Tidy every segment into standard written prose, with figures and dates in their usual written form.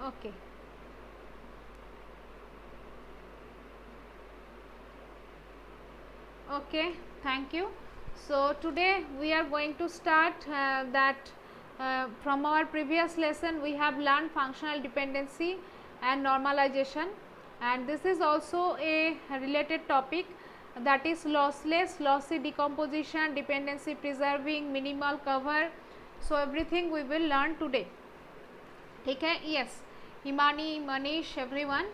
Okay. Okay, thank you. So today we are going to start that from our previous lesson we have learned functional dependency and normalization, and this is also a related topic, that is lossless, lossy decomposition, dependency preserving, minimal cover. So everything we will learn today. Okay, yes, Himani, Manish, everyone,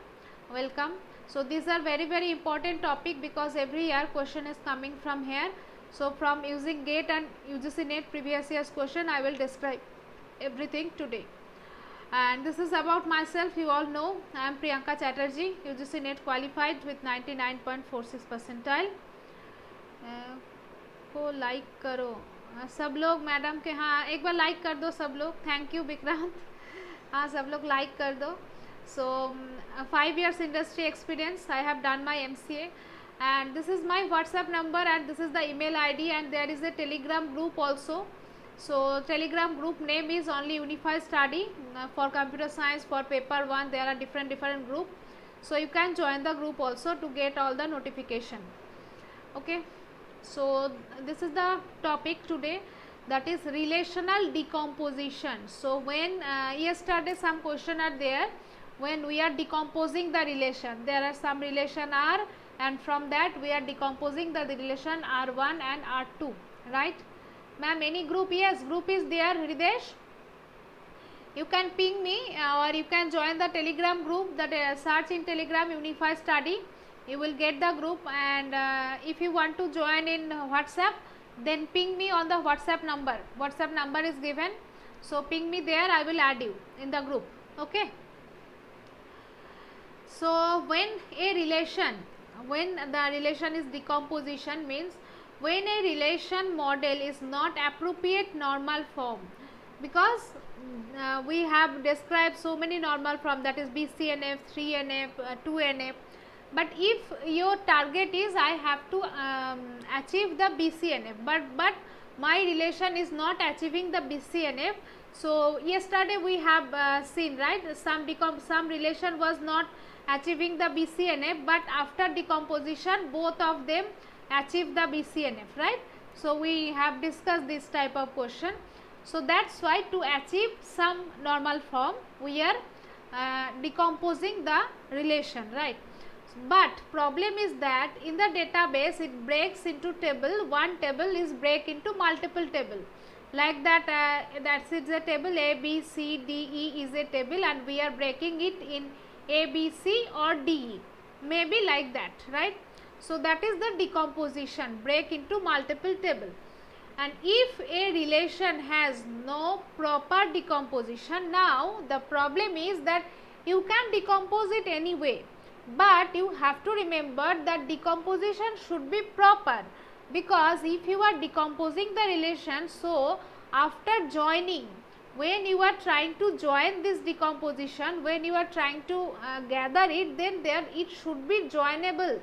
welcome. So these are very important topic because every year question is coming from here. So from using GATE and UGC NET previous year's question, I will describe everything today. And this is about myself. You all know I am Priyanka Chatterjee, UGC NET qualified with 99.46 percentile. को like करो सब लोग, madam के, हाँ एक बार like कर दो सब लोग, थैंक यू विक्रांत, हाँ सब लोग लाइक कर दो. सो 5 years industry experience, I have done my MCA and this is my WhatsApp number and this is the email ID and there is a Telegram group also. So Telegram group name is only Unified Study for computer science, for paper 1 there are different group, so you can join the group also to get all the notification. Okay, so this is the topic today, that is relational decomposition. So when yesterday some question are there, when we are decomposing the relation, there are some relation R and from that we are decomposing the relation R1 and R2, right? Ma'am, any group? Yes, group is there, Hridesh. You can ping me or you can join the Telegram group, that search in Telegram Unified Study, you will get the group. And if you want to join in WhatsApp, then ping me on the WhatsApp number. WhatsApp number is given, so ping me there, I will add you in the group. Okay. So when a relation, when the relation is decomposition, means when a relation model is not appropriate normal form, because we have described so many normal form, that is BCNF, 3NF, 2NF, but if your target is I have to achieve the BCNF, but my relation is not achieving the BCNF. So yesterday we have seen, right, some relation was not achieving the BCNF, but after decomposition both of them achieve the BCNF, right? So we have discussed this type of question. So that's why to achieve some normal form we are decomposing the relation, right? But problem is that in the database it breaks into table, one table is break into multiple table, like that that's it's a table A, B, C, D, E is a table and we are breaking it in A, B, C or D, E, maybe like that, right? So that is the decomposition, break into multiple table. And if a relation has no proper decomposition, now the problem is that you can decompose it anyway, but you have to remember that decomposition should be proper, because if you are decomposing the relation, so after joining, when you are trying to join this decomposition, when you are trying to gather it, then there it should be joinable.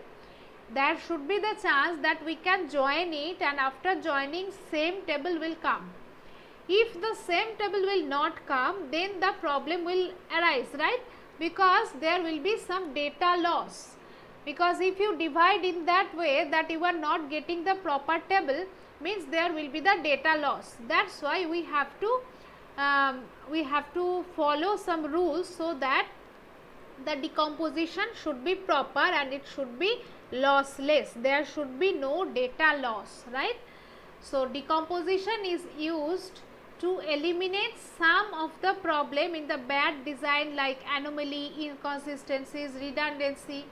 There should be the chance that we can join it and after joining same table will come. If the same table will not come, then the problem will arise, right? Because there will be some data loss, because if you divide in that way that you are not getting the proper table, means there will be the data loss. That's why we have to follow some rules so that the decomposition should be proper and it should be lossless, there should be no data loss, right? So decomposition is used to eliminate some of the problem in the bad design, like anomaly, inconsistencies, redundancy.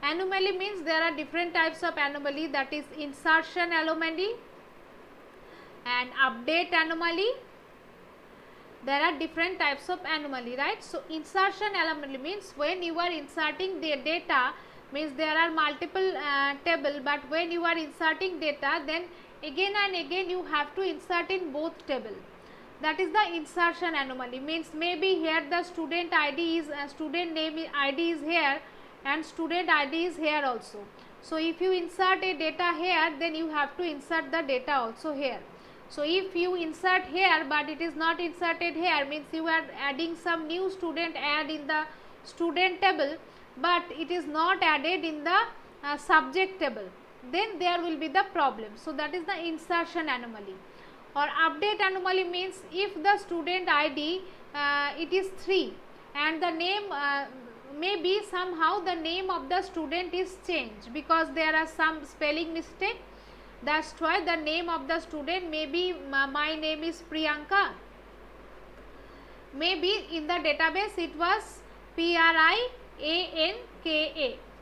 Anomaly means there are different types of anomaly, that is insertion anomaly and update anomaly. There are different types of anomaly, right? So insertion anomaly means when you are inserting the data, means there are multiple table, but when you are inserting data, then again and again you have to insert in both table. That is the insertion anomaly. Means maybe here the student ID is student name ID is here and student ID is here also. So if you insert a data here, then you have to insert the data also here. So if you insert here but it is not inserted here, means you are adding some new student add in the student table, but it is not added in the subject table, then there will be the problem. So that is the insertion anomaly. Or update anomaly means if the student ID it is 3 and the name maybe somehow the name of the student is changed because there are some spelling mistake. That's why the name of the student, maybe my name is Priyanka, maybe in the database it was Prianka,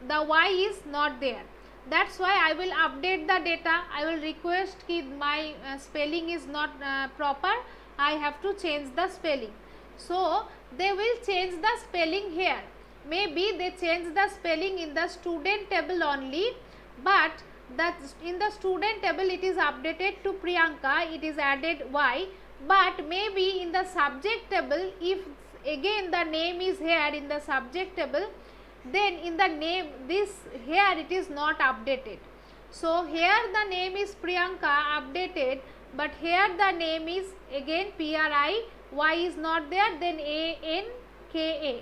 the Y is not there. That's why I will update the data. I will request that my spelling is not proper, I have to change the spelling. So they will change the spelling here. Maybe they change the spelling in the student table only, but that in the student table it is updated to Priyanka, it is added Y, but maybe in the subject table, if again the name is here in the subject table, then in the name this here it is not updated. So here the name is Priyanka updated, but here the name is again Pri, Y is not there, then Anka.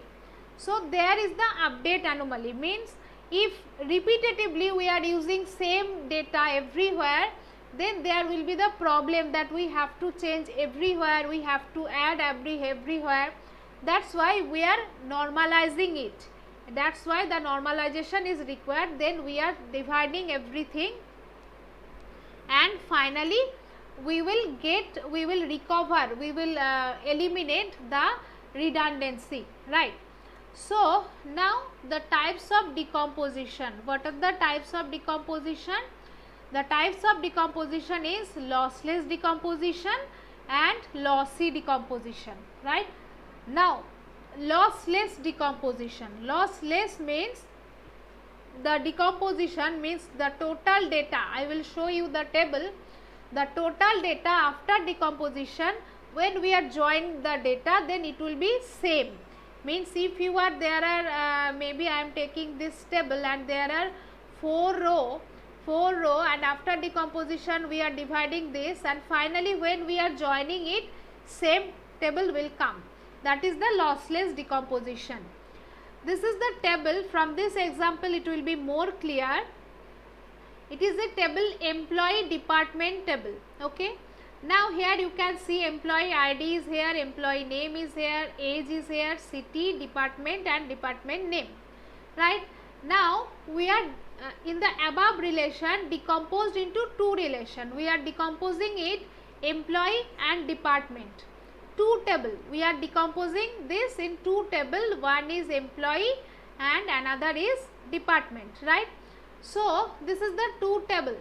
So there is the update anomaly, means if repetitively we are using same data everywhere, then there will be the problem that we have to change everywhere, we have to add everywhere. That's why we are normalizing it. That's why the normalization is required. Then we are dividing everything, and finally we will recover, we will eliminate the redundancy, right? So now the types of decomposition. What are the types of decomposition? The types of decomposition is lossless decomposition and lossy decomposition, right? Now lossless decomposition. Lossless means the decomposition means the total data. I will show you the table. The total data after decomposition, when we are joining the data, then it will be same. Means if you are there are maybe I am taking this table and there are 4 row and after decomposition we are dividing this, and finally when we are joining it, same table will come. That is the lossless decomposition. This is the table. From this example it will be more clear. It is a table, employee department table. Okay. Now here you can see employee ID is here, employee name is here, age is here, city, department and department name, right? Now we are in the above relation decomposed into two relation. We are decomposing it employee and department. Two table. We are decomposing this in two table. One is employee and another is department, right? So this is the two table.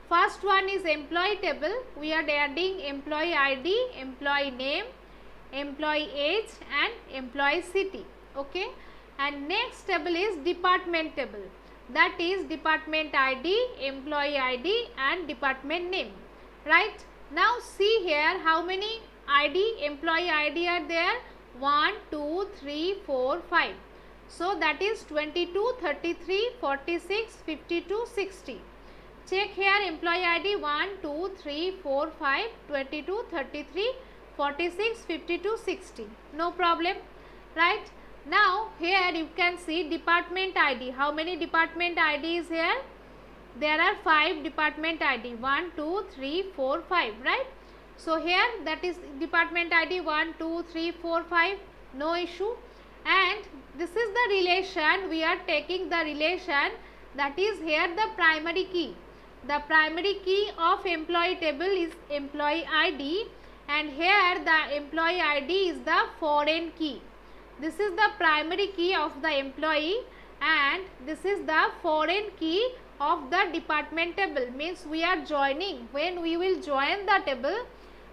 First one is employee table. We are adding employee ID, employee name, employee age and employee city. Okay. And next table is department table. That is department ID, employee ID and department name. Right. Now see here how many ID, employee ID are there. 1, 2, 3, 4, 5. So that is 22, 33, 46, 52, 60. Check here employee ID 1, 2, 3, 4, 5, 22, 33, 46, 52, 60. No problem, right? Now here you can see department ID. How many department ID is here? There are 5 department ID. 1, 2, 3, 4, 5, right? So here that is department ID 1, 2, 3, 4, 5. No issue. And this is the relation. We are taking the relation, that is here the primary key. The primary key of employee table is employee ID, and here the employee ID is the foreign key. This is the primary key of the employee and this is the foreign key of the department table. Means we are joining, when we will join the table,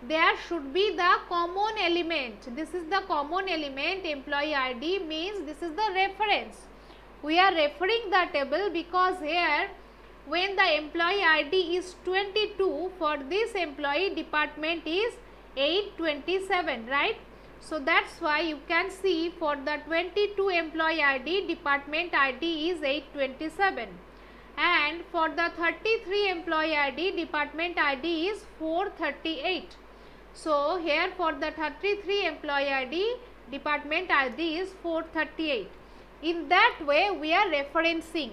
there should be the common element. This is the common element. Employee ID means this is the reference. We are referring the table because here when the employee ID is 22, for this employee department is 827, right? So that's why you can see for the 22 employee ID, department ID is 827. and for the 33 employee ID, department ID is 438. So here for the 33 employee ID, department ID is 438. In that way we are referencing,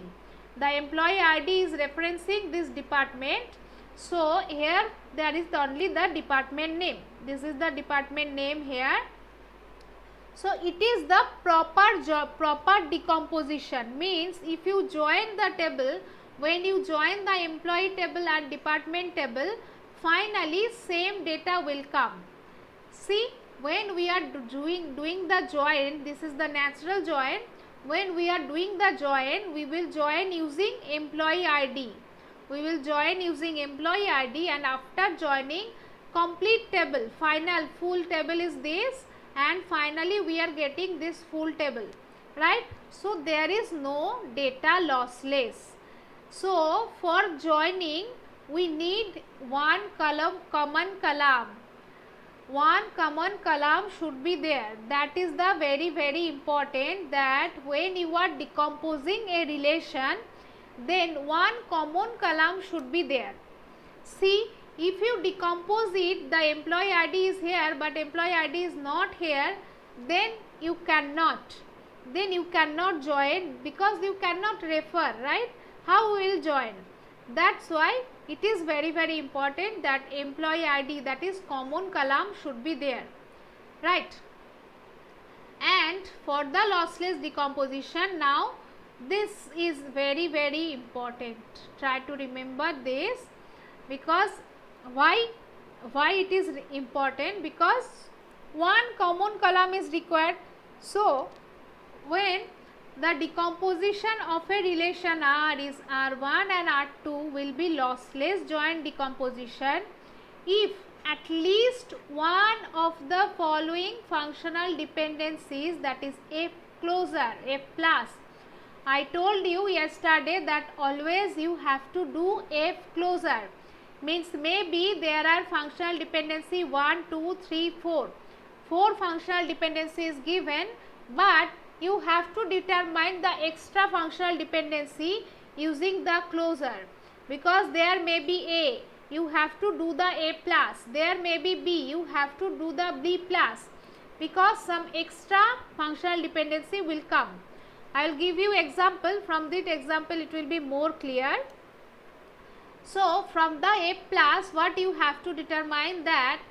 the employee ID is referencing this department. So here there is only the department name. This is the department name here. So it is the proper decomposition, means if you join the table, when you join the employee table and department table, finally same data will come. See, when we are doing the join, this is the natural join. When we are doing the join, we will join using employee ID. We will join using employee ID, and after joining, complete table, final full table is this, and finally we are getting this full table, right? So there is no data lossless. So for joining we need one column, common column. One common column should be there. That is the very important, that when you are decomposing a relation, then one common column should be there. See, if you decompose it, the employee ID is here but employee ID is not here, then you cannot join, because you cannot refer, right? How we will join? That's why it is very important that employee ID, that is common column, should be there, right? And for the lossless decomposition, now this is very important. Try to remember this, because why it is important? Because one common column is required. So when the decomposition of a relation R is R1 and R2 will be lossless joint decomposition if at least one of the following functional dependencies, that is F closure, F plus. I told you yesterday that always you have to do F closure, means maybe there are functional dependency 1, 2, 3, 4. 4 functional dependencies given, but you have to determine the extra functional dependency using the closure, because there may be A, you have to do the A plus, there may be B, you have to do the B plus, because some extra functional dependency will come. I will give you example. From that example it will be more clear. So from the A plus, what you have to determine, that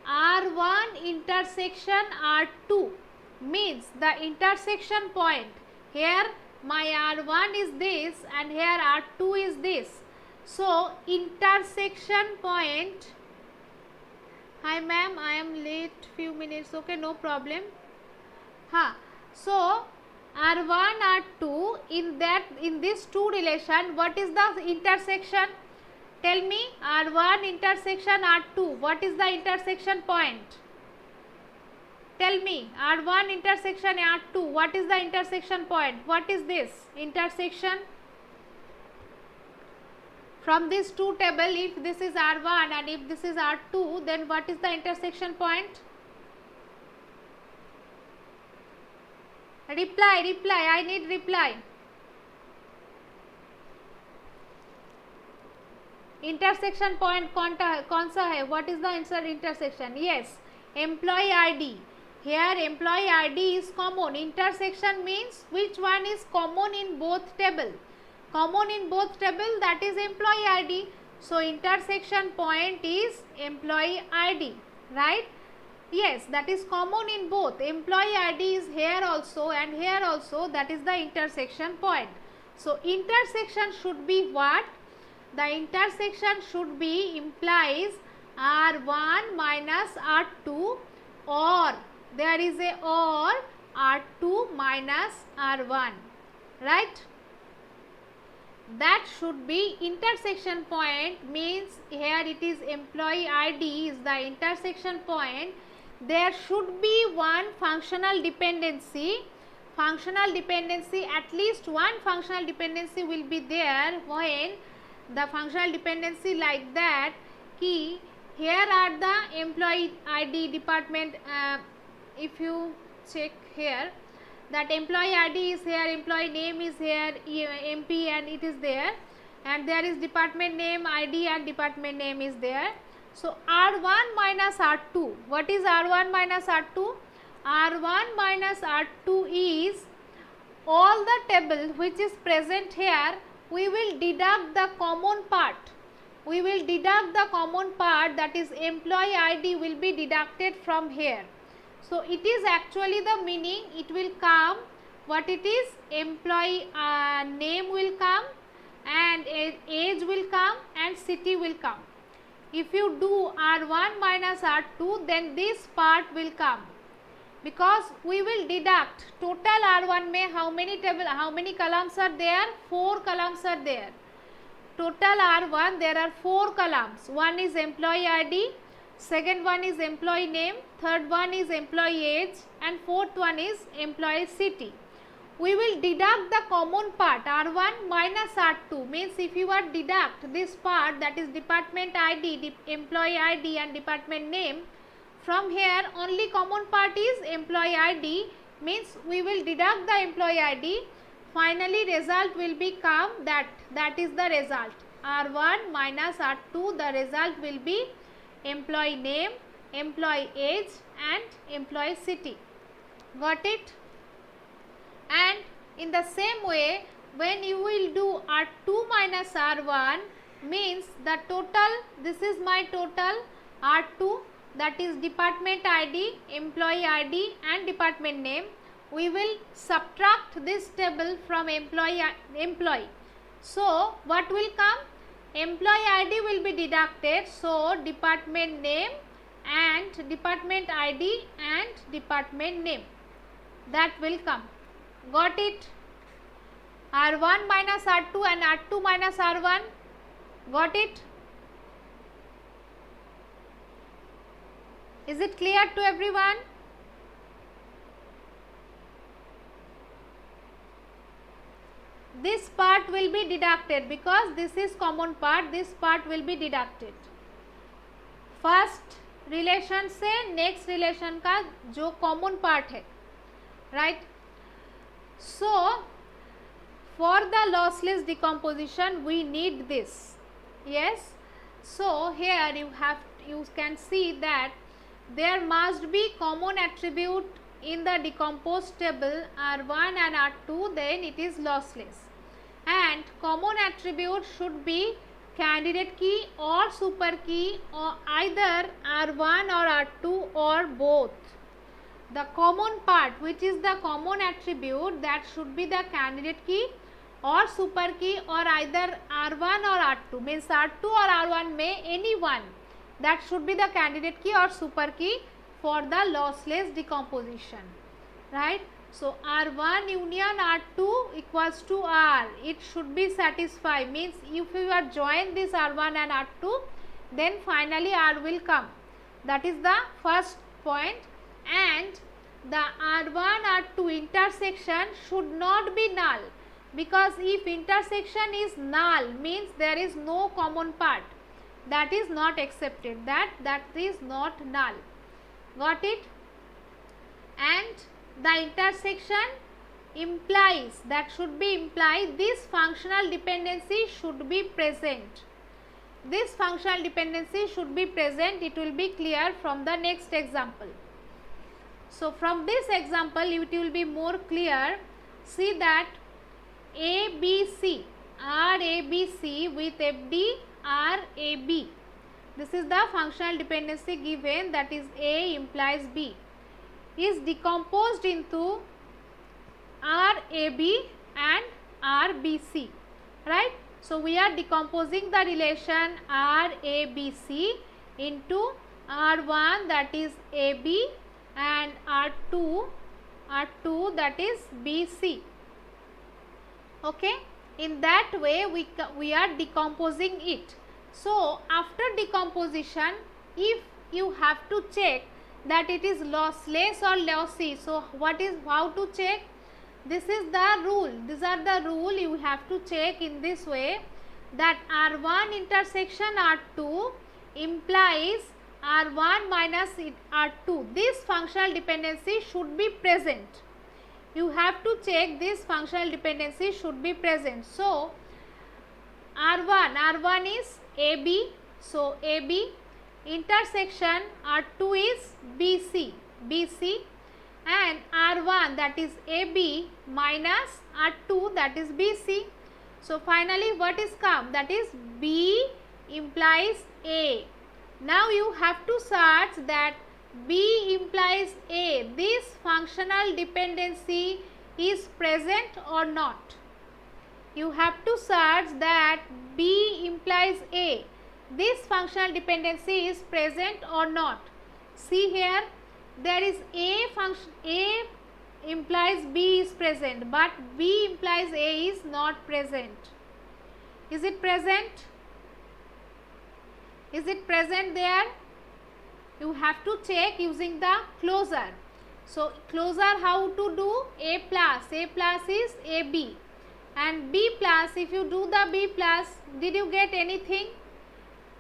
R1 intersection R2 means the intersection point. Here my R1 is this and here R2 is this. So intersection point. Hi ma'am, I am late few minutes. Okay, no problem. So R1 R2, in this two relation, what is the intersection? Tell me, R1 intersection R2, what is the intersection point? Tell me, R1 intersection R2, what is the intersection point? What is this intersection? From this two table, if this is R1 and if this is R2, then what is the intersection point? Reply, I need reply. Intersection point कौन सा है? What is the answer intersection? Yes, employee ID. Here employee ID is common. Intersection means which one is common in both table. Common in both table, that is employee ID. So intersection point is employee ID, right? Yes, that is common in both. Employee ID is here also and here also, that is the intersection point. So intersection should be what? The intersection should be implies R1 minus R2, or there is a or R2 minus R1, right? That should be intersection point, means here it is employee ID is the intersection point. There should be one functional dependency. Functional dependency, at least one functional dependency will be there. When the functional dependency like that, key here are the employee ID department. If you check here, that employee ID is here, employee name is here, MP, and it is there, and there is department name, ID, and department name is there. So R1 minus R2, what is R1 minus R2? R1 minus R2 is all the table which is present here, we will deduct the common part. We will deduct the common part, that is employee ID will be deducted from here. So it is actually the meaning, it will come, what it is, employee name will come, and age will come, and city will come. If you do R1 minus R2, then this part will come, because we will deduct total R1 mein how many columns are there? 4 columns are there. Total R1 there are 4 columns. One is employee ID, second one is employee name, third one is employee age, and fourth one is employee city. We will deduct the common part R1 minus R2, means if you are deduct this part, that is department ID, employee ID, and department name, from here only common part is employee ID, means we will deduct the employee ID. Finally result will become that is the result, R1 minus R2, the result will be employee name, employee age, and employee city. Got it? And in the same way, when you will do R2 minus R1, means the total, this is my total R2, that is department ID, employee ID, and department name. We will subtract this table from employee. So what will come? Employee ID will be deducted, so department name and department ID and department name, that will come. Got it? R1 minus R2 and R2 minus R1. Got it? Is it clear to everyone? This part will be deducted because this is common part, this part will be deducted. First relation से next relation का जो common part है, right. So for the lossless decomposition we need this. Yes, so here you can see that there must be common attribute in the decomposed table R1 and R2, then it is lossless. And common attribute should be candidate key or super key, or either R1 or R2 or both. The common part, which is the common attribute, that should be the candidate key or super key, or either R1 or R2, means R2 or R1 may any one, that should be the candidate key or super key for the lossless decomposition, right. So R1 union R2 equals to R, it should be satisfied, means if you are join this R1 and R2, then finally R will come. That is the first point. And the R1 R2 intersection should not be null, because if intersection is null, means there is no common part, that is not accepted, that is not null. Got it? And the intersection implies, that should be implied, this functional dependency should be present. This functional dependency should be present. It will be clear from the next example. So from this example it will be more clear. See that ABC, RABC with FD RAB, this is the functional dependency given, that is A implies B, is decomposed into RAB and RBC, right. So we are decomposing the relation RABC into R1, that is AB, and R2 that is BC. Okay, in that way we are decomposing it. So after decomposition, if you have to check that it is lossless or lossy, so how to check? This is the rule, these are the rule you have to check in this way, that R1 intersection R2 implies R1 minus R2, this functional dependency should be present. you have to check this functional dependency should be present. So R1 is AB, so AB intersection R2 is BC, and R1 that is AB minus R2 that is BC. So finally what is come, that is B implies A. Now you have to search that B implies A, this functional dependency is present or not. You have to search that B implies A, this functional dependency is present or not. See here, there is A function, A implies B is present, but B implies A is not present. Is it present? Is it present there? You have to check using the closure. So closure how to do? A plus is AB, and B plus, if you do the B plus, did you get anything?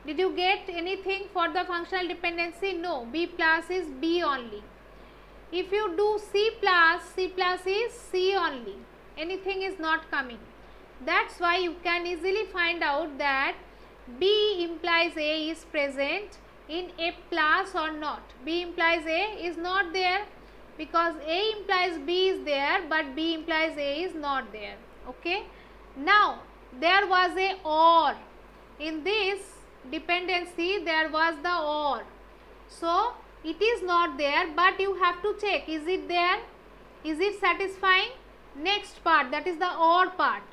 Did you get anything for the functional dependency? No, B plus is B only. If you do C plus is C only. Anything is not coming. That's why you can easily find out that B implies A is present in A plus or not. B implies A is not there, because A implies B is there, but B implies A is not there. Okay. Now there was a OR. In this dependency there was the OR. So it is not there, but you have to check, is it there? Is it satisfying? Next part, that is the OR part.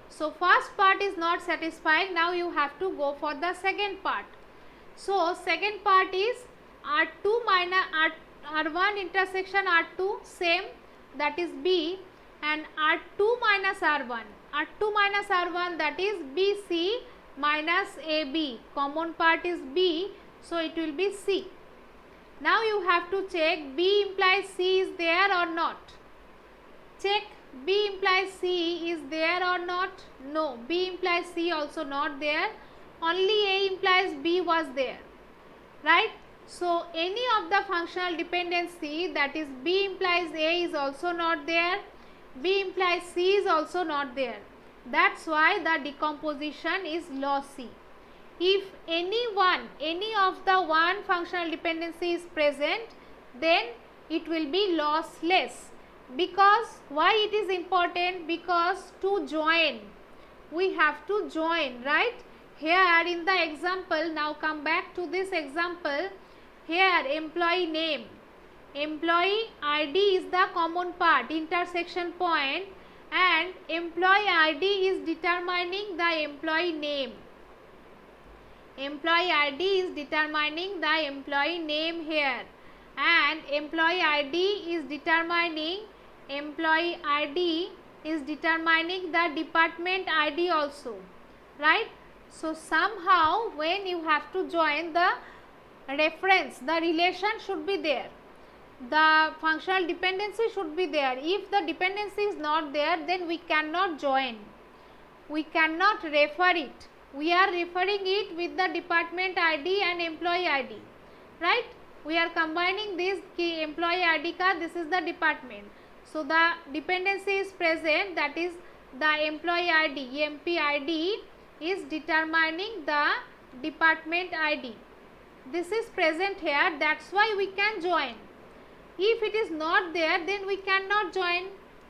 So first part is not satisfying. Now you have to go for the second part. So second part is R2 minus R1 intersection R2, same, that is B, and R2 minus R1. R2 minus R1, that is BC minus AB. Common part is B, so it will be C. Now you have to check B implies C is there or not. Check B implies C is there or not. No, B implies C also not there. Only A implies B was there, right? So any of the functional dependency, that is B implies A, is also not there. B implies C is also not there. That's why the decomposition is lossy. If any of the one functional dependency is present, then it will be lossless. Because why it is important? Because to join, we have to join, right? Here in the example, now come back to this example. Here employee name, employee ID is the common part, intersection point, and employee ID is determining the employee name. Employee ID is determining the employee name here, and employee ID is determining the department ID also, right? So somehow when you have to join, the reference, the relation should be there, the functional dependency should be there. If the dependency is not there, then we cannot join, we cannot refer it. We are referring it with the department ID and employee ID, right? We are combining this employee ID ka, this is the department. So the dependency is present, that is the employee ID, EMP ID is determining the department ID. This is present here, that's why we can join. If it is not there, then we cannot join,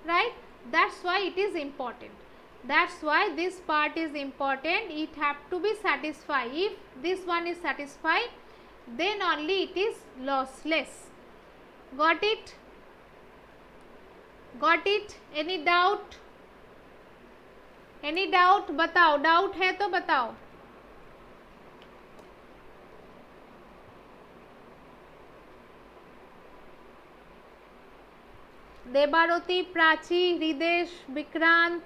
right? That's why it is important. That's why this part is important. It have to be satisfied. If this one is satisfied, then only it is lossless. Got it? Got it? Any doubt? Any doubt? बताओ, doubt है तो बताओ. देबारोती, प्राची, हृदेश, विक्रांत,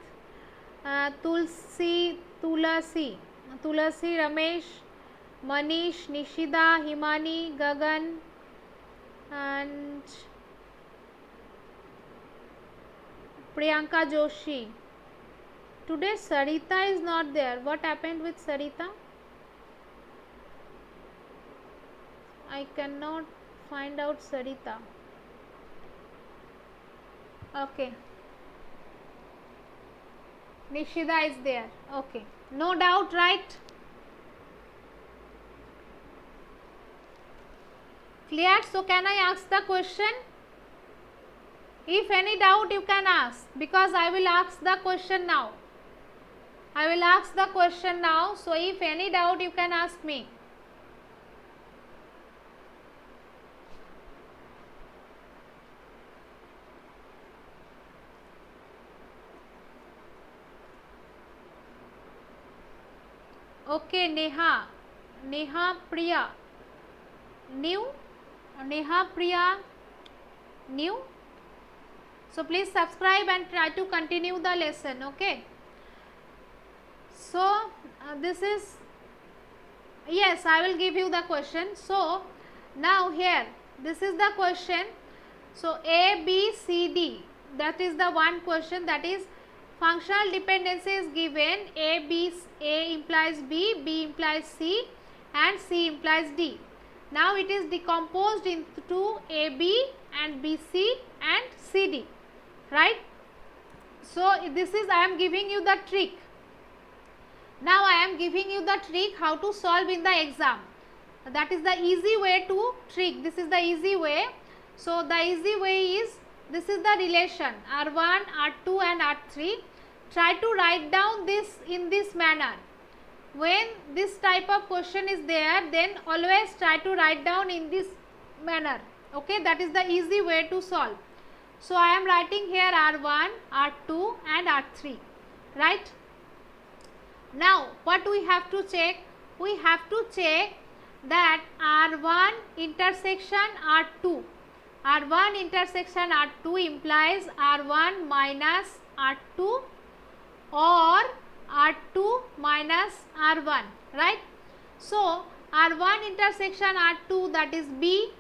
तुलसी, रमेश, मनीष, निशिदा, हिमानी, गगन, and Priyanka Joshi. Today Sarita is not there. What happened with Sarita? I cannot find out Sarita. Okay. Nishida is there. Okay. No doubt, right? Clear? So can I ask the question? If any doubt you can ask, because I will ask the question now. I will ask the question now. So if any doubt you can ask me. Okay, Neha Priya, new, Neha Priya, new. So please subscribe and try to continue the lesson. Okay. So this is, yes, I will give you the question. So now here, this is the question. So A, B, C, D, that is the one question, that is functional dependency is given. A implies B, B implies C, and C implies D. Now it is decomposed into AB and BC and CD, right? So this is, I am giving you the trick. Now I am giving you the trick how to solve in the exam. That is the easy way to trick. This is the easy way. So the easy way is, this is the relation R1, R2 and R3. Try to write down this in this manner. When this type of question is there, then always try to write down in this manner. Okay, that is the easy way to solve. So I am writing here R1, R2 and R3, right? Now what we have to check? We have to check that R1 intersection R2. R1 intersection R2 implies R1 minus R2 or R2 minus R1, right? So R1 intersection R2, that is B.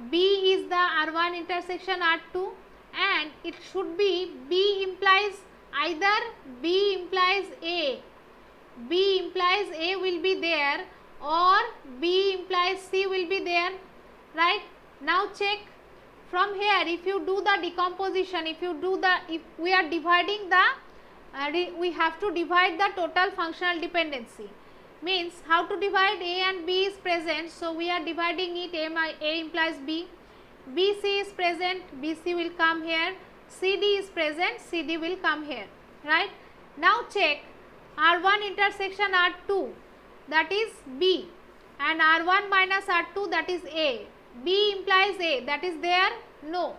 B is the R1 intersection R2, and it should be B implies either B implies A. B implies A will be there, or B implies C will be there, right? Now check from here. If you do the decomposition, if we are dividing the we have to divide the total functional dependency. Means how to divide? A and B is present, so we are dividing it. A implies B. BC is present, BC will come here. CD is present, CD will come here, right? Now check R1 intersection R2, that is B, and R1 minus R2, that is A. B implies A, that is there? No.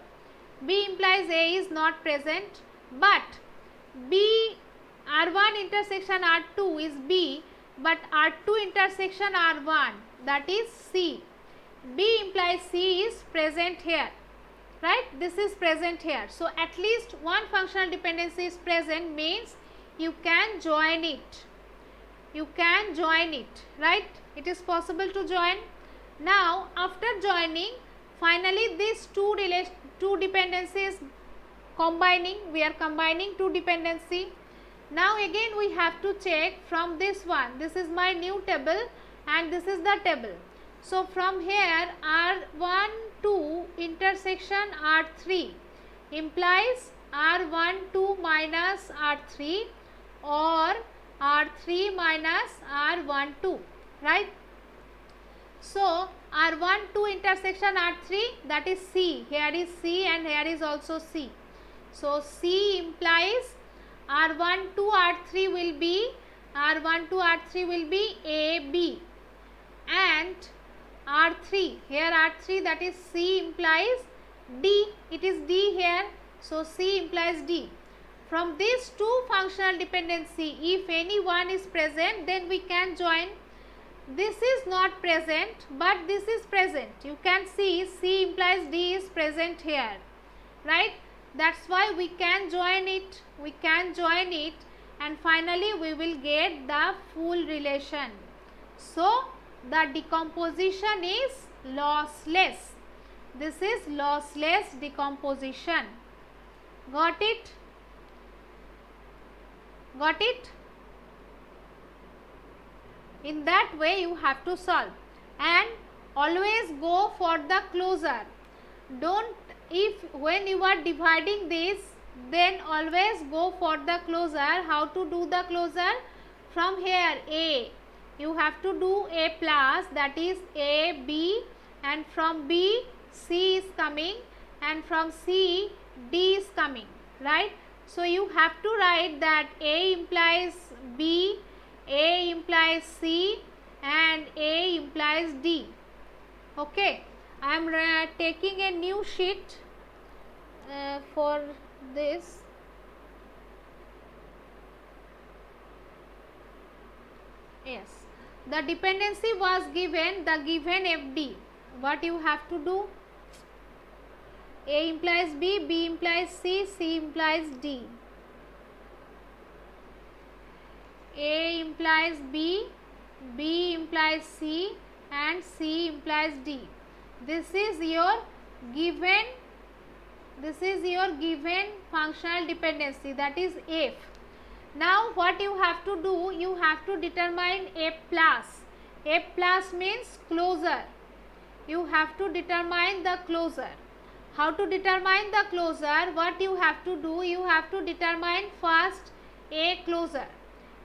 B implies A is not present, but R1 intersection R2 is B, but R2 intersection R1, that is C. B implies C is present here, right? This is present here. So at least one functional dependency is present, means you can join it. You can join it, right? It is possible to join. Now after joining, finally these two dependencies combining, we are combining two dependency. Now again we have to check from this one. This is my new table and this is the table. So from here R1 2 intersection R3 implies R12 minus R3 or R3 minus R12, right? So R12 intersection R3, that is C. Here is C and here is also C. So C implies R12 R3 will be AB, and R3, here R3, that is C implies D. It is D here, so C implies D. From these two functional dependency, if any one is present, then we can join. This is not present, but this is present. You can see C implies D is present here, right? That's why we can join it. We can join it, and finally we will get the full relation. So the decomposition is lossless. This is lossless decomposition. Got it? Got it? In that way you have to solve, and always go for the closure. Don't, if when you are dividing this, then always go for the closure. How to do the closure? From here A, you have to do A plus, that is A, B, and from B, C is coming, and from C, D is coming, right? So you have to write that A implies B, A implies C, and A implies D. Okay, I am taking a new sheet for this. Yes, the dependency was given, the given FD. What you have to do? A implies B, B implies C, C implies D. A implies B, B implies C, and C implies D. This is your given functional dependency, that is F. Now what you have to do? You have to determine F plus. F plus means closure. You have to determine the closure. How to determine the closure? What you have to do? You have to determine first A closure.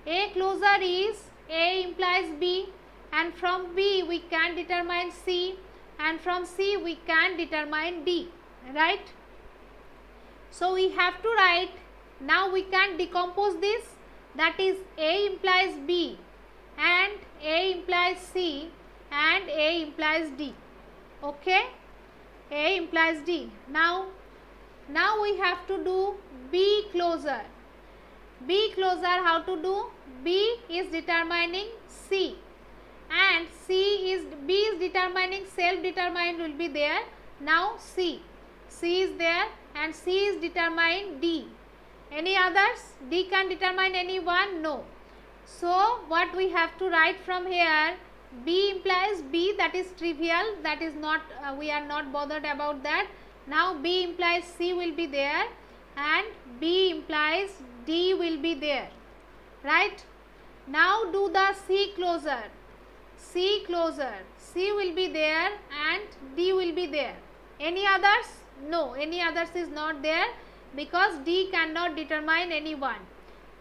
A closure is A implies B, and from B we can determine C, and from C we can determine D, right? So we have to write, now we can decompose this, that is A implies B, and A implies C, and A implies D. Okay, A implies D. Now we have to do B closure. B closure, how to do? B is determining C, and B is determining, self determined will be there. Now C is there, and C is determining D. Any others? D can determine any one? No. So what we have to write from here? B implies B, that is trivial, that is not, we are not bothered about that. Now B implies C will be there, and B implies D will be there, right? Now do the C closure. C closure, C will be there and D will be there. Any others? No, any others is not there, because D cannot determine any one.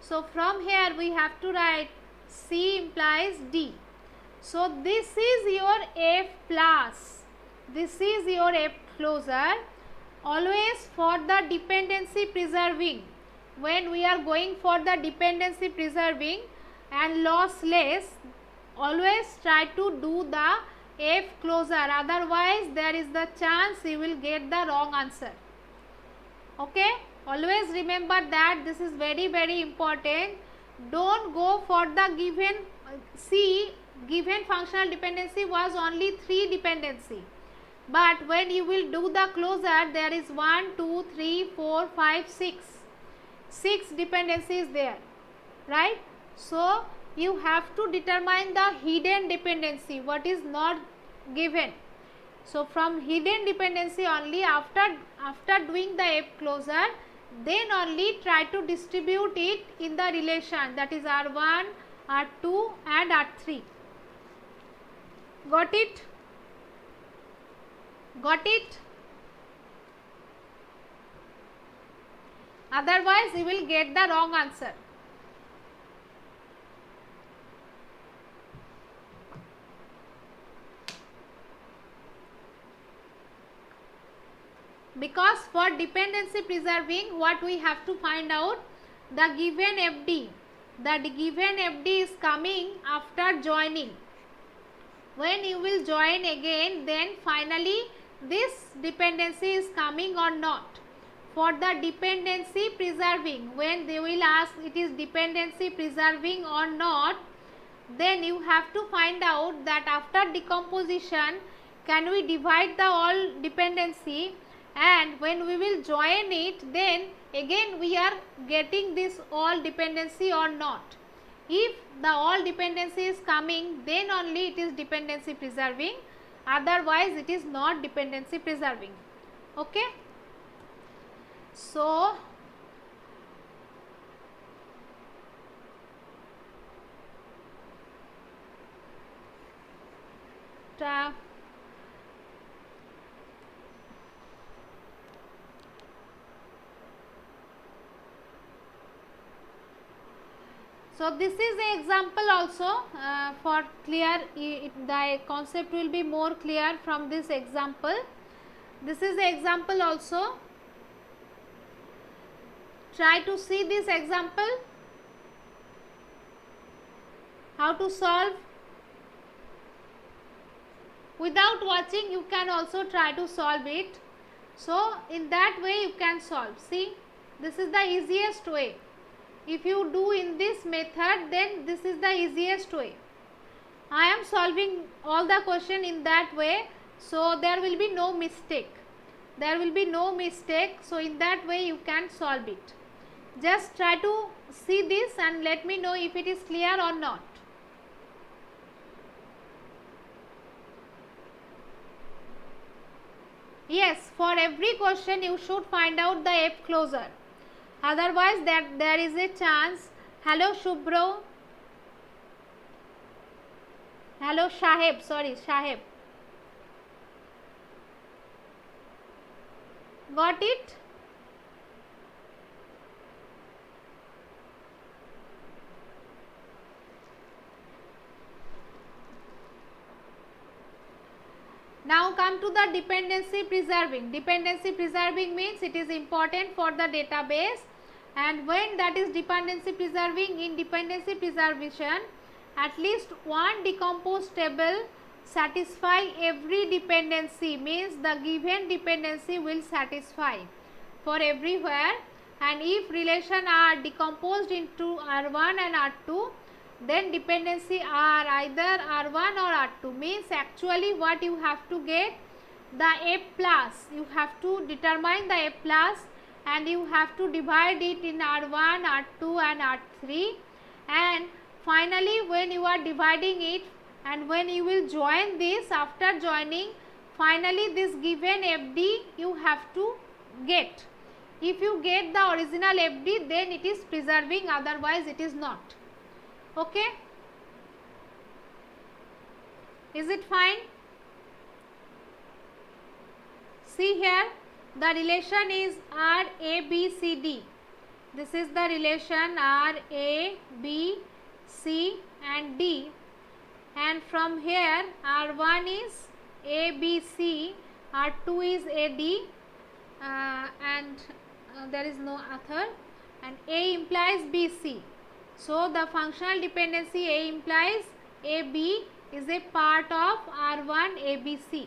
So from here we have to write C implies D. So this is your F plus. This is your F closure. Always for the dependency preserving, when we are going for the dependency preserving and lossless, always try to do the F closure, otherwise there is the chance you will get the wrong answer. Okay, always remember that, this is very important. Don't go for the given, given functional dependency was only 3 dependency, but when you will do the closure, there is 1, 2, 3, 4, 5, 6 dependencies there, right? So you have to determine the hidden dependency, what is not given. So from hidden dependency only, after doing the F closure, then only try to distribute it in the relation, that is R1, R2 and R3. Got it? Got it? Otherwise you will get the wrong answer. Because for dependency preserving, what we have to find out, the given FD. The given FD is coming after joining. When you will join again, then finally this dependency is coming or not. For the dependency preserving, when they will ask it is dependency preserving or not, then you have to find out that after decomposition, can we divide the all dependency, and when we will join it, then again we are getting this all dependency or not. If the all dependency is coming, then only it is dependency preserving, otherwise it is not dependency preserving. Okay, so So this is an example also for clear, the concept will be more clear from this example. This is the example also. Try to see this example, how to solve. Without watching you can also try to solve it. So in that way you can solve. See, this is the easiest way. If you do in this method, then this is the easiest way. I am solving all the question in that way, so there will be no mistake. There will be no mistake. So in that way you can solve it. Just try to see this and let me know if it is clear or not. Yes, for every question you should find out the F closure. Otherwise there is a chance. Hello Shubhro. Hello Shaheb. Sorry, Shaheb. Got it? Now come to the dependency preserving. Dependency preserving means it is important for the database, and when that is dependency preserving, in dependency preservation at least one decomposed table satisfy every dependency, means the given dependency will satisfy for everywhere, and if relation are decomposed into R1 and R2, then dependency are either R1 or R2, means actually what you have to get, the F plus, you have to determine the F plus and you have to divide it in R1, R2 and R3, and finally when you are dividing it and when you will join this, after joining finally this given FD you have to get. If you get the original FD, then it is preserving, otherwise it is not. Okay, is it fine? See here, the relation is R A B C D. This is the relation R A B C and D, and from here R1 is A B C, R2 is A D, and there is no other, and A implies B C. So the functional dependency A implies AB is a part of R1 ABC.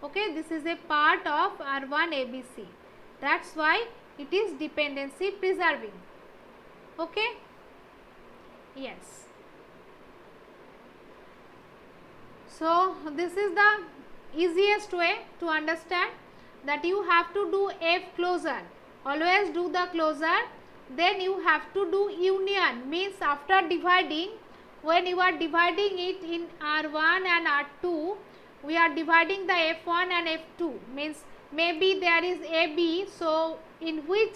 Okay, this is a part of R1 ABC. That's why it is dependency preserving. Okay, yes. So this is the easiest way to understand, that you have to do F closure. Always do the closure. Then you have to do union, means after dividing, when you are dividing it in R1 and R2, we are dividing the F1 and F2, means maybe there is AB, so in which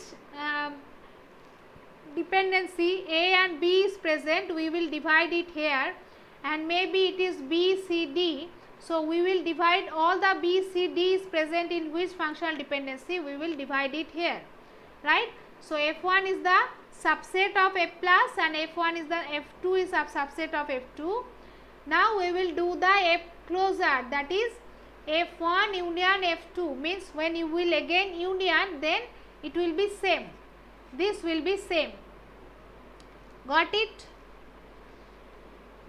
dependency A and B is present, we will divide it here, and maybe it is B, C, D, so we will divide all the B, C, D is present in which functional dependency, we will divide it here, right? So F1 is the subset of F plus and F1 is the F2 is a subset of F2. Now we will do the F closure, that is F1 union F2, means when you will again union, then it will be same. This will be same. Got it?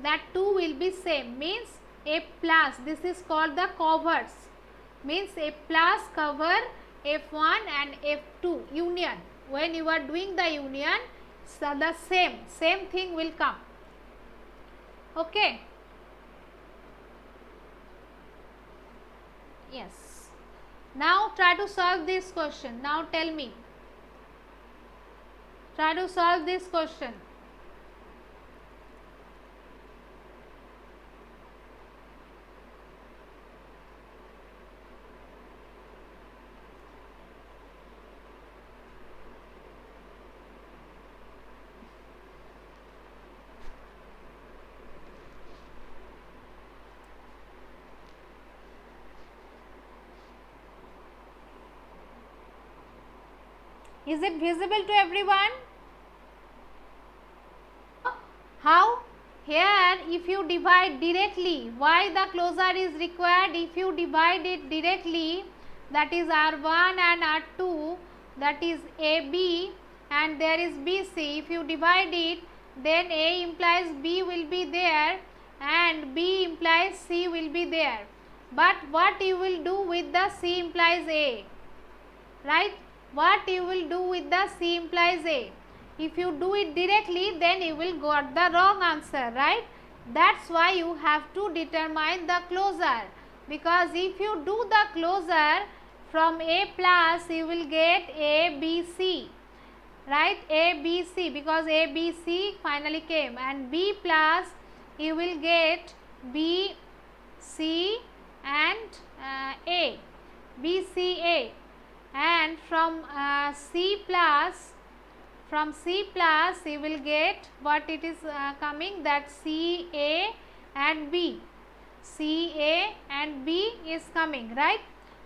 That 2 will be same, means F plus, this is called the covers, means F plus cover F1 and F2 union. When you are doing the union, so the same thing will come. Okay, yes. Now try to solve this question. Now tell me, try to solve this question. Is it visible to everyone? How? Here if you divide directly, why the closure is required? If you divide it directly, that is R1 and R2, that is AB and there is BC. If you divide it, then A implies B will be there and B implies C will be there. But what you will do with the C implies A? Right? What you will do with the C implies A? If you do it directly, then you will got the wrong answer, right? That's why you have to determine the closure, because if you do the closure from A plus, you will get A, B, C, right? A, B, C, because A, B, C finally came, and B plus you will get B, C and A, B, C, A, and from C plus you will get what it is coming, that C, A and B. C, A and B is coming, right?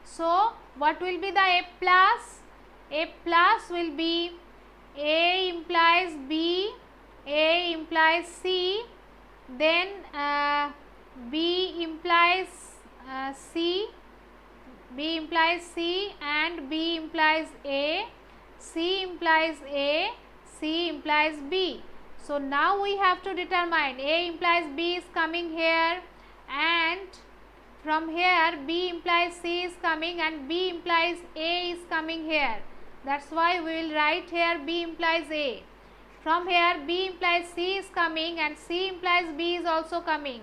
So, what will be the A plus? A plus will be A implies B, A implies C, then B implies C, B implies C and B implies A, C implies A, C implies B. So, now we have to determine A implies B is coming here, and from here B implies C is coming and B implies A is coming here. That's why we will write here B implies A. From here B implies C is coming and C implies B is also coming.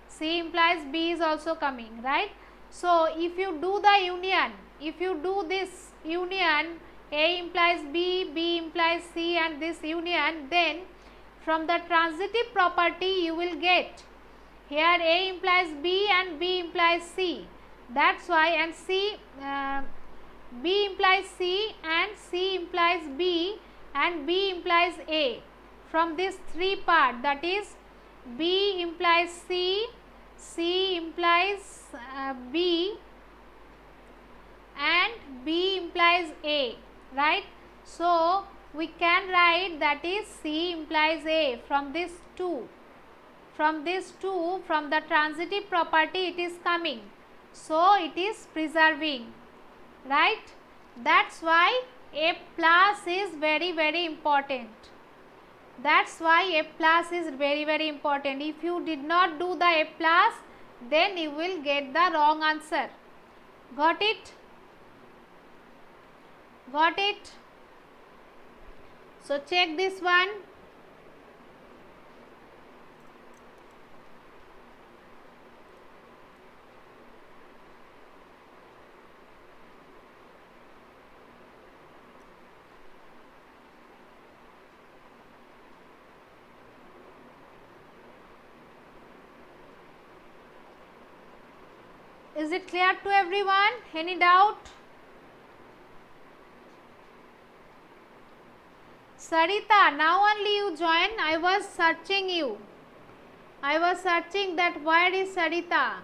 C implies B is also coming, right? So, if you do the union, if you do this union, A implies B, B implies C and this union, then from the transitive property you will get here A implies B and B implies C. That's why, and B implies C and C implies B and B implies A. From this three part, that is B implies C, C implies B and B implies A, right? So, we can write that is C implies A from this two. From this two, from the transitive property it is coming. So, it is preserving, right? That's why A plus is very, very important. That's why A plus is very, very important. If you did not do the A plus, then you will get the wrong answer. Got it? Got it? So, check this one. Is it clear to everyone? Any doubt? Sarita, now only you join. I was searching you. I was searching that where is Sarita.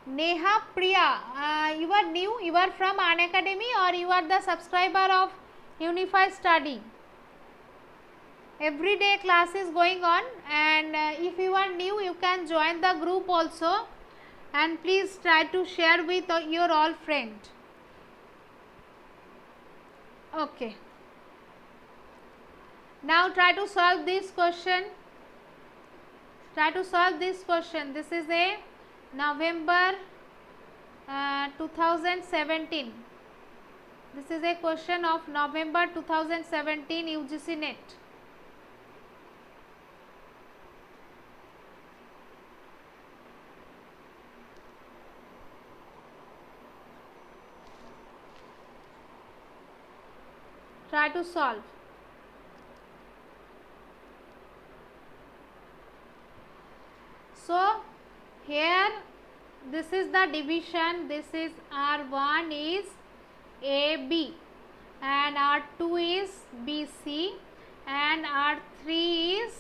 Neha Priya, you are new, you are from Unacademy or you are the subscriber of Unify Study. Everyday class is going on, and if you are new, you can join the group also, and please try to share with your all friend. Okay. Now try to solve this question. Try to solve this question. This is a November 2017. This is a question of November 2017 UGC NET. Try to solve. So, here this is the division, this is R1 is AB and R2 is BC and R3 is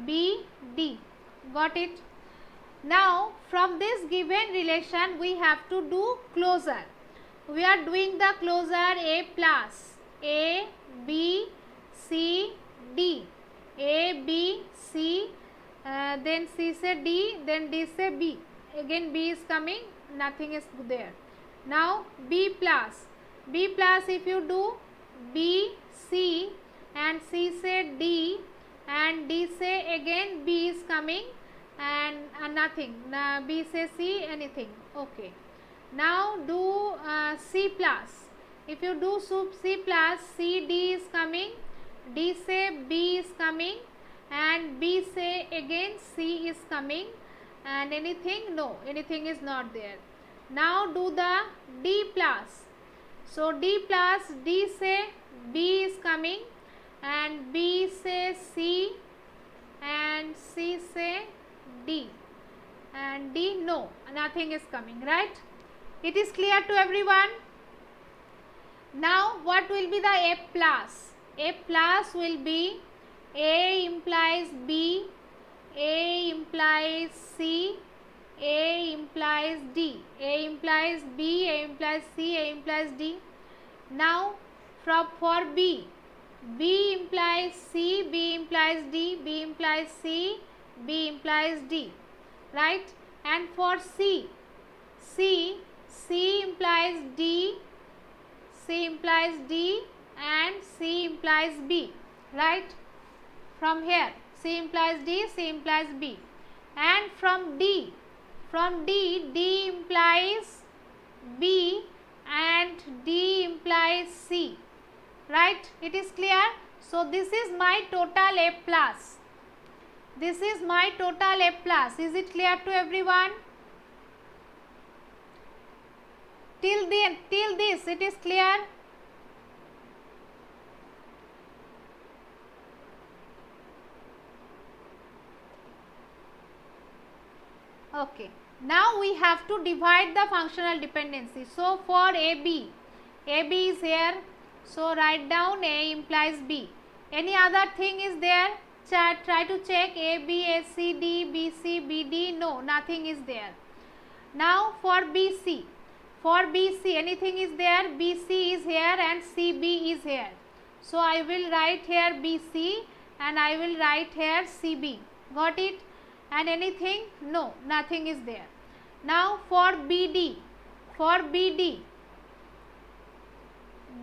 BD. Got it? Now, from this given relation we have to do closure. We are doing the closure A plus. A, B, C, D. A, B, C, then C say D, then D say B. Again B is coming, nothing is there. Now B plus. B plus if you do B, C and C say D and D say again B is coming and nothing. B say C, anything. Okay. Now do C plus. If you do C plus, C, D is coming, D say B is coming and B say again C is coming and anything? No, anything is not there. Now do the D plus. So D plus, D say B is coming and B say C and C say D and D, no, nothing is coming, right? It is clear to everyone? Now what will be the A plus? A plus will be A implies B, A implies C, A implies D, A implies B, A implies C, A implies D. Now for B, B implies C, B implies D, B implies C, B implies D, right? And for C, C implies D, C implies D and C implies B, right? From here C implies D, C implies B. And from D, D implies B and D implies C, right? It is clear? So this is my total A plus. This is my total A plus. Is it clear to everyone? Till this it is clear? Okay. Now we have to divide the functional dependency. So for AB is here. So write down A implies B. Any other thing is there? Try to check A, B, A, C, D, B, C, B, D. No, nothing is there. Now for BC. For BC, anything is there? BC is here and CB is here. So I will write here BC and I will write here CB. Got it? And anything? No, nothing is there. Now for BD. For BD,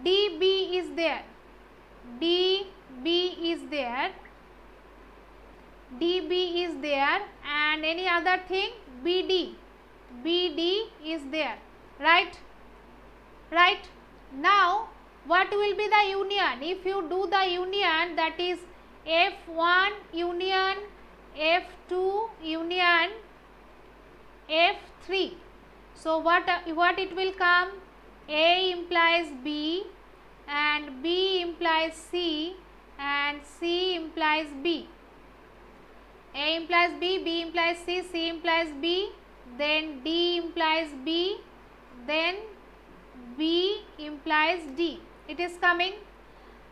DB is there. DB is there. DB is there and any other thing? BD. BD is there. Right? Right? Now what will be the union? If you do the union, that is F1 union F2 union F3. So what it will come? A implies B and B implies C and C implies B. A implies B, B implies C, C implies B, then D implies B, then B implies D. It is coming.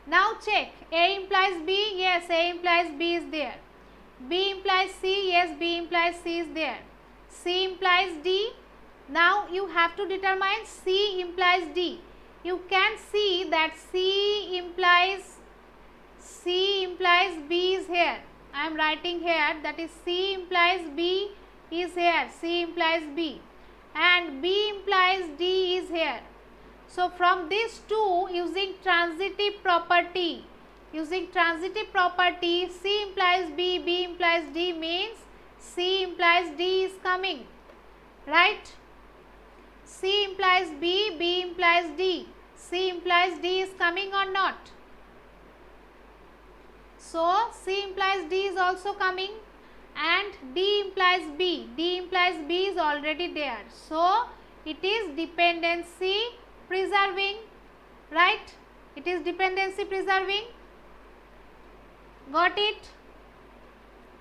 Now check. A implies B, yes, A implies B is there. B implies C, yes, B implies C is there. C implies D. Now you have to determine C implies D. You can see that C implies B is here. I am writing here, that is C implies B is here. C implies B and B implies D is here. So from these two, using transitive property, C implies B, B implies D means C implies D is coming, right? C implies B, B implies D. C implies D is coming or not? So C implies D is also coming and D implies B. D implies B is already there. So it is dependency preserving, right? It is dependency preserving. Got it?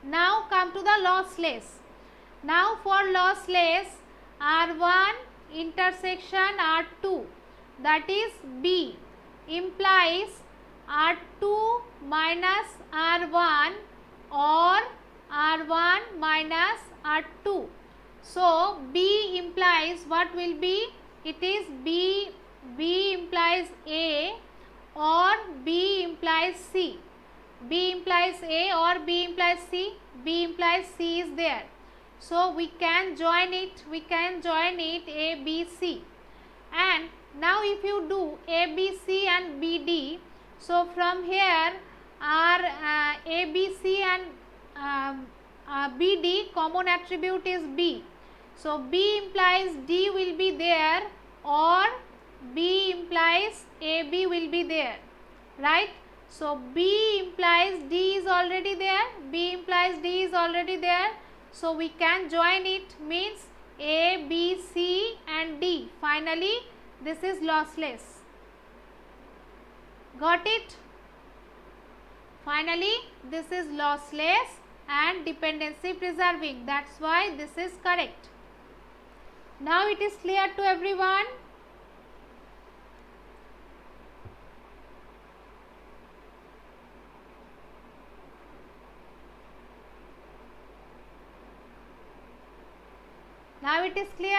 Now come to the lossless. Now for lossless, R1 intersection R2, that is B, implies R2 minus R1 or R1 minus R2. So B implies what will be? It is B implies A or B implies C. B implies A or B implies C. B implies C is there. So we can join it. We can join it A, B, C. And now if you do A, B, C and B, D, so from here our A, B, C and B, D common attribute is B. So B implies D will be there, or B implies AB will be there, right? So B implies D is already there, B implies D is already there. So we can join it, means A, B, C and D. Finally this is lossless. Got it? Finally this is lossless and dependency preserving. That's why this is correct. Now it is clear to everyone? Now it is clear?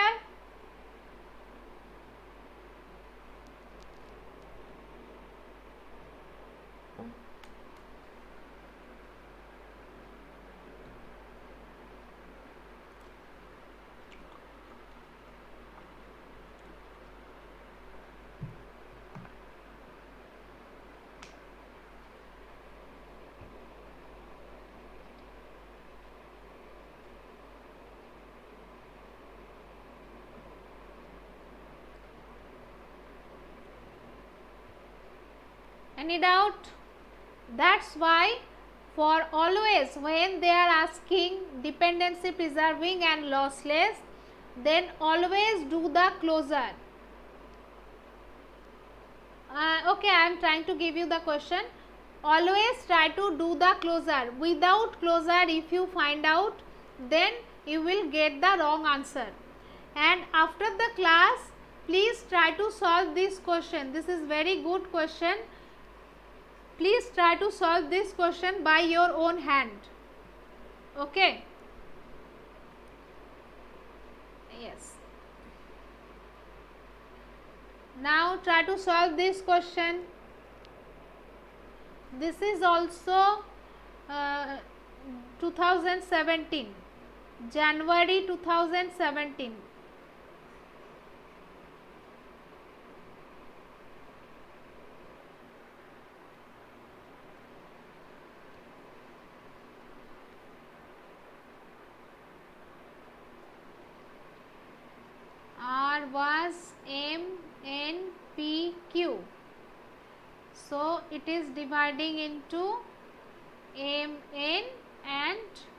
Any doubt? That's why for always when they are asking dependency preserving and lossless, then always do the closure. Okay, I am trying to give you the question. Always try to do the closure. Without closure, if you find out, then you will get the wrong answer. And after the class, please try to solve this question. This is very good question. Please try to solve this question by your own hand. Okay. Yes. Now try to solve this question. This is also 2017, January 2017. R was M, N, P, Q. So it is dividing into M, N and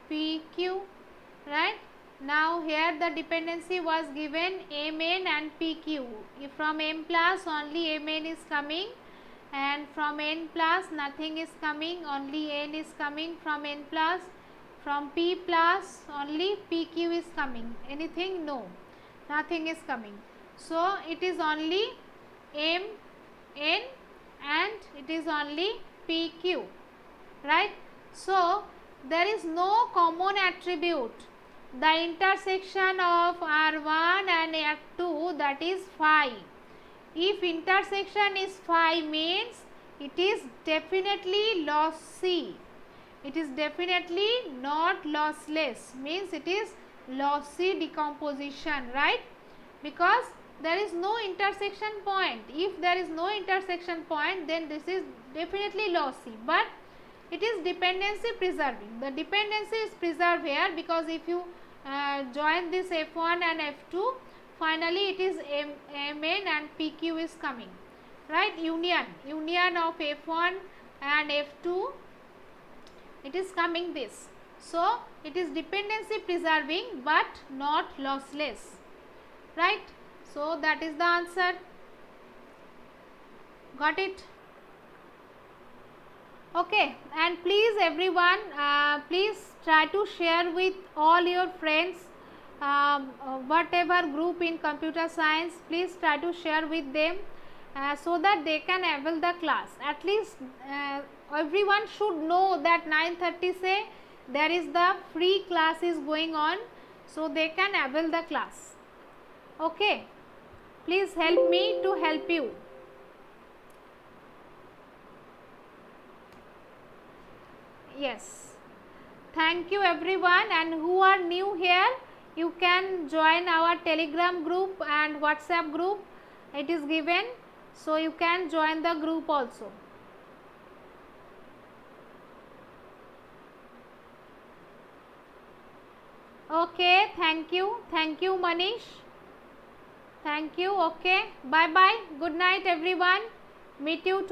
P, Q, right? Now here the dependency was given M, N and P, Q. If from M plus only M, N is coming, and from N plus nothing is coming, only N is coming. From N plus, from P plus only P, Q is coming. Anything? No, nothing is coming. So it is only M, N and it is only P, Q, right? So there is no common attribute. The intersection of R1 and R2, that is phi. If intersection is phi, means it is definitely lossy. It is definitely not lossless, means it is lossy decomposition, right? Because there is no intersection point. If there is no intersection point, then this is definitely lossy, but it is dependency preserving. The dependency is preserved here, because if you join this F1 and F2, finally it is Mn and Pq is coming, right? Union of F1 and F2, it is coming this. So it is dependency preserving but not lossless, right? So that is the answer. Got it? Okay, and please everyone, please try to share with all your friends, whatever group in computer science, please try to share with them, so that they can avail the class. At least everyone should know that 9:30 say there is the free class is going on, so they can avail the class. Okay, please help me to help you. Yes. Thank you everyone, and who are new here, you can join our Telegram group and WhatsApp group. It is given, so you can join the group also. Okay, thank you Manish. Thank you. Okay, bye bye, good night everyone, meet you tomorrow.